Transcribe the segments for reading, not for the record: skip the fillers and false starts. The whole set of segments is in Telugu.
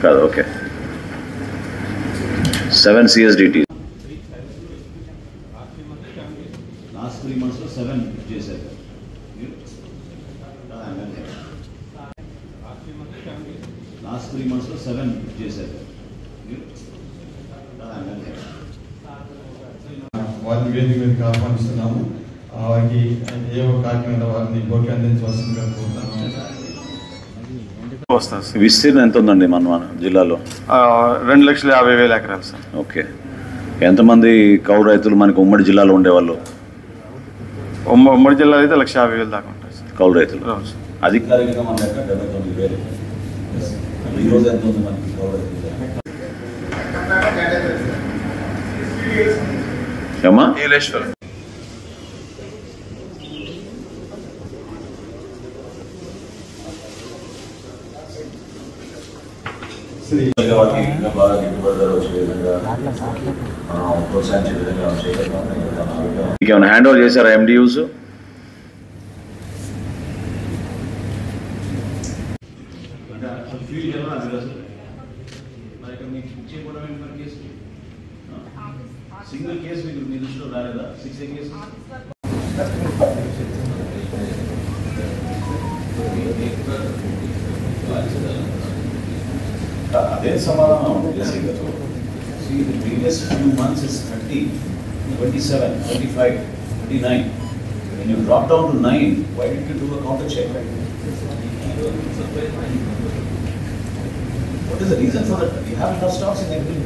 కాదు ఓకే 7 CSDT లాస్ట్ 3 months లో 7 చేశారు. లాస్ట్ 3 months లో 7 చేశారు. వారిని వేదిక మీదకి ఆహ్వానిస్తున్నాము. వారికి ఏ ఒక్క కార్యక్రమంలో వారిని బోట్లు అందించవలసిందిగా కోరుతున్నాము. విస్తీర్ణం ఎంత ఉందండి మన జిల్లాలో? 2,50,000 ఎకరాలు సార్. ఓకే, ఎంతమంది కౌలు రైతులు మనకి ఉమ్మడి జిల్లాలో ఉండేవాళ్ళు? ఉమ్మడి జిల్లాలో అయితే 1,50,000 దాకా ఉంటాయి సార్ కౌలు రైతులు. అధికారికంగా మన లెక్క 79,000. ఈరోజు ఎంత ఉంది మనకి కౌలు రైతులు? ఏమా నీలేశ్వరం వాటికి ఇంకా బాగా గిట్టుబాటు ధర వచ్చే విధంగా ప్రోత్సహించే విధంగా ఏమైనా హ్యాండ్ ఓవర్ చేశారా MDUs? సింగిల్ కేసు మీకు మీ దృష్టిలో రాలేదా? 6 కేసు అదే సమాధానం previous few months is 30, 27, 25, 29. When you drop down to 9, why did you do a counter check? What is the reason for that? You have enough stocks in every.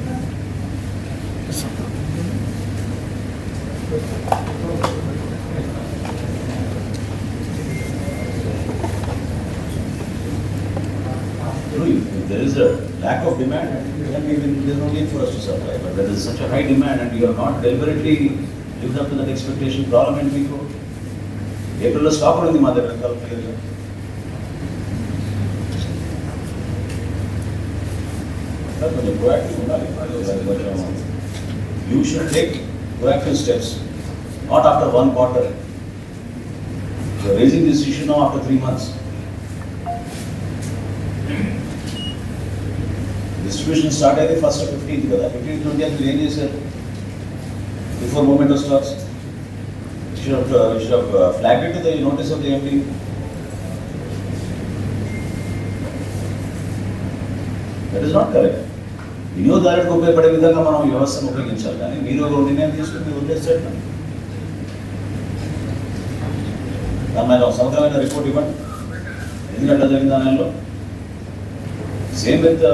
If there is a lack of demand, then there is no need for us to supply. But there is such a high demand and you have not deliberately lived up to that expectation. Problem and people. April stock on the mother. You should take proactive steps, not after 1 quarter. You are raising this issue now after 3 months. Distribution started the 1st of 15th kada 15th 20th range is before movement of stocks. You should have flagged it to the notice of the MD. That is not correct. వినియోగదారులకు ఉపయోగపడే విధంగా మనం వ్యవస్థను ఉపయోగించాలి, కానీ మీరు నిర్ణయం తీసుకుని మీరు వదిలేస్తారు. దాని సమగ్రమైన రిపోర్ట్ ఇవ్వండి, ఎందుకంటే జరిగిన దానిలో same with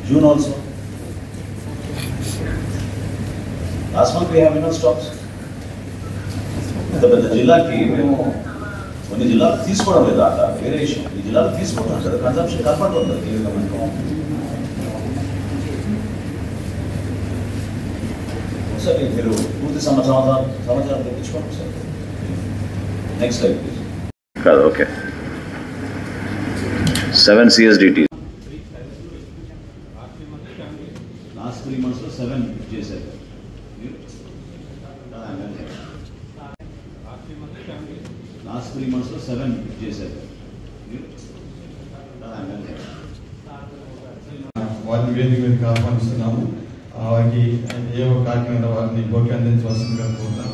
June also. Last month we have enough stocks. The జిల్లాకి మేము కొన్ని జిల్లాలు తీసుకోవడం లేదు, అట్లా వేరే విషయం. ఈ జిల్లాలు తీసుకుంటాం కదా, కన్సంప్షన్ కనపడుతుంది ఒకసారి మీరు పూర్తి సమాచారం తెప్పించుకోండి సార్. Next life please. కాదు ఓకే 7 CSDT లాస్ట్ 3 months లో 7 చేశారు. లాస్ట్ 3 months లో 7 చేశారు. వారిని వేదిక మీదకి ఆహ్వానిస్తున్నాము. వారికి ఏ ఒక్క కార్యక్రమంలో వారిని బోట్లు అందించవలసిందిగా కోరుతున్నాము.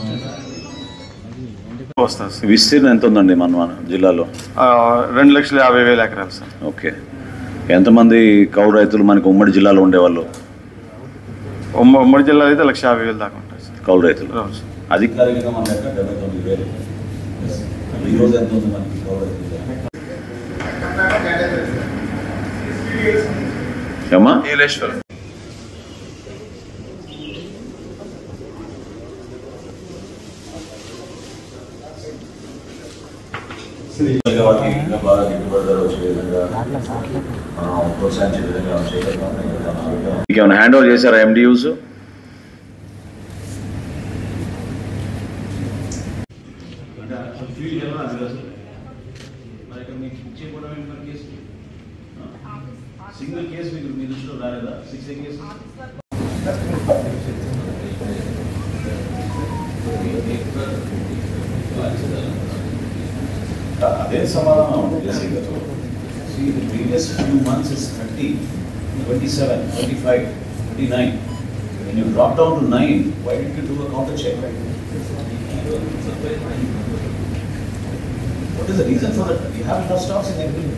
విస్తీర్ణం ఎంత ఉందండి మన జిల్లాలో? 2,50,000 ఎకరాలు సార్. ఓకే, ఎంతమంది కౌలు రైతులు మనకి ఉమ్మడి జిల్లాలో ఉండేవాళ్ళు? ఉమ్మడి జిల్లాలో అయితే 1,50,000 దాకా ఉంటాయి సార్ కౌలు రైతులు. అధికారికంగా మన లెక్క 79,000. ఈరోజు ఎంత ఉంది మనకి కౌలు రైతులు? ఏమా నీలేశ్వరం వాటికి ఇంకా బాగా గిట్టుబాటు ధర వచ్చే విధంగా ప్రోత్సహించే విధంగా ఏమైనా హ్యాండ్ ఓవర్ చేశారా MDUs? సింగిల్ కేసు మీకు మీ దృష్టిలో రాలేదా? 6 కేసు అదే సమాధానం See, the previous few months is 30, 27, 25, 29. When you drop down to 9, why didn't you do a counter check? What is the reason for that? You have enough stocks in everything.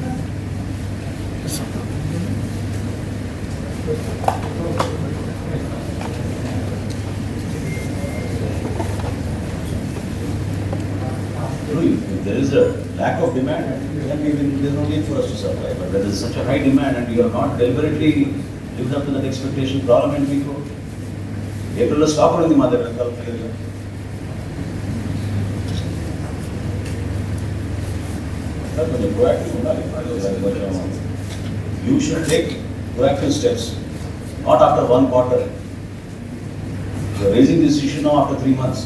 If there is a lack of demand, then there is no need for us to supply. But when there is such a high demand and you have not deliberately lived up to that expectation, problem and we go. April lo stock undi ma దగ్గర clearly. కొంచెం proactive ఉండాలి. You should take proactive steps, not after 1 quarter. You are raising this issue now after 3 months.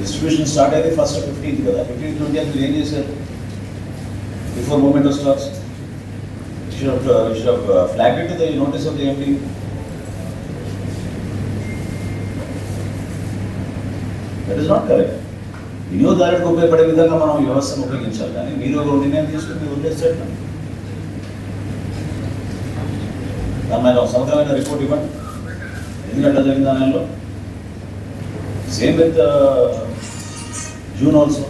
Distribution started the 1st of 15th kada. 15th నుండి అది ఏం చేశారు? Before movement of stocks, you should have flagged it to the notice of the MD. That is not correct. వినియోగదారులకు ఉపయోగపడే విధంగా మనం వ్యవస్థను ఉపయోగించాలి కానీ మీరు ఒక నిర్ణయం తీసుకుని మీరు వదిలేస్తారు. దాని మీద సమగ్రమైన రిపోర్ట్ ఇవ్వండి. ఎందుకంటే జరిగిన దానిలో same with June also.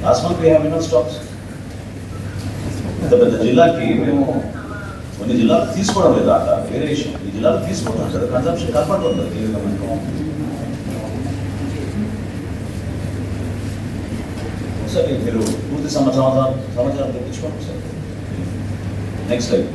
Last month we have enough stocks. పెద్ద జిల్లాకి మేము కొన్ని జిల్లాలు తీసుకోవడం లేదా అట్లా వేరే విషయం. ఈ జిల్లాలు తీసుకోవడం కదా కన్సంప్షన్ కనపడుతుంది క్లియర్గా మనకు. ఒకసారి మీరు పూర్తి సమాచారం తెప్పించుకోండి సార్. Next slide.